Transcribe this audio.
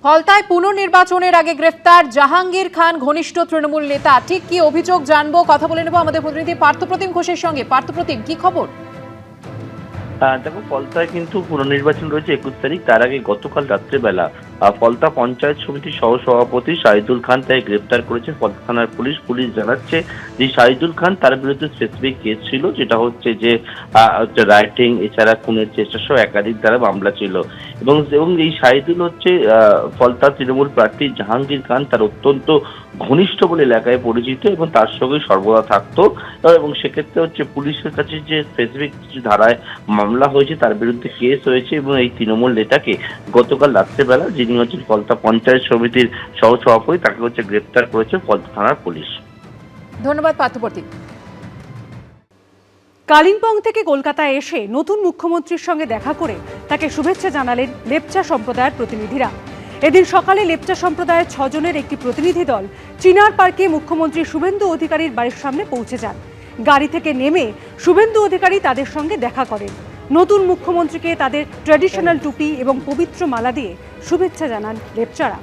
ফলতায় পুনর্নির্বাচনের আগে গ্রেফতার জাহাঙ্গীর খান ঘনিষ্ঠ তৃণমূল নেতা। ঠিক কি অভিযোগ জানবো, কথা বলে নেব আমাদের প্রতিনিধি পার্থপ্রতিম ঘোষের সঙ্গে। পার্থপ্রতিম, কি খবর? দেখো, ফলতায় কিন্তু পুনর্নির্বাচন রয়েছে 21 তারিখ। তার আগে গতকাল রাত্রেবেলা ফলতা পঞ্চায়েত সমিতির সহসভাপতি শাহিদুল খান তাই গ্রেপ্তার করেছে ফলতা থানার পুলিশ। পুলিশ জানাচ্ছে যে শাহিদুল খান, তার বিরুদ্ধে স্পেসিফিক কেস ছিল, যেটা হচ্ছে যে রাইটিং, এছাড়া খুনের চেষ্টা সহ একাধিক ধারা মামলা ছিল। এবং এই শাহিদুল হচ্ছে ফলতা তৃণমূল প্রার্থী জাহাঙ্গীর খান তার অত্যন্ত ঘনিষ্ঠ বলে এলাকায় পরিচিত এবং তার সঙ্গে সর্বদা থাকতো। এবং সেক্ষেত্রে হচ্ছে পুলিশের কাছে যে স্পেসিফিক কিছু ধারায় মামলা হয়েছে, তার বিরুদ্ধে কেস হয়েছে এবং এই তৃণমূল নেতাকে গতকাল রাত্রেবেলা, যিনি হচ্ছেন ফলতা পঞ্চায়েত সমিতির সহসভাপতি, তাকে হচ্ছে গ্রেপ্তার করেছে ফলতা থানার পুলিশ। ধন্যবাদ পার্থপ্রতিম। কালিম্পং থেকে কলকাতায় এসে নতুন মুখ্যমন্ত্রীর সঙ্গে দেখা করে তাকে শুভেচ্ছা জানালেন লেপচা সম্প্রদায়ের প্রতিনিধিরা। এদিন সকালে লেপচা সম্প্রদায়ের 6 জনের একটি প্রতিনিধি দল চিনার পার্কে মুখ্যমন্ত্রী শুভেন্দু অধিকারীর বাড়ির সামনে পৌঁছে যান। গাড়ি থেকে নেমে শুভেন্দু অধিকারী তাদের সঙ্গে দেখা করেন। নতুন মুখ্যমন্ত্রীকে তাদের ট্র্যাডিশনাল টুপি এবং পবিত্র মালা দিয়ে শুভেচ্ছা জানান লেপচারা।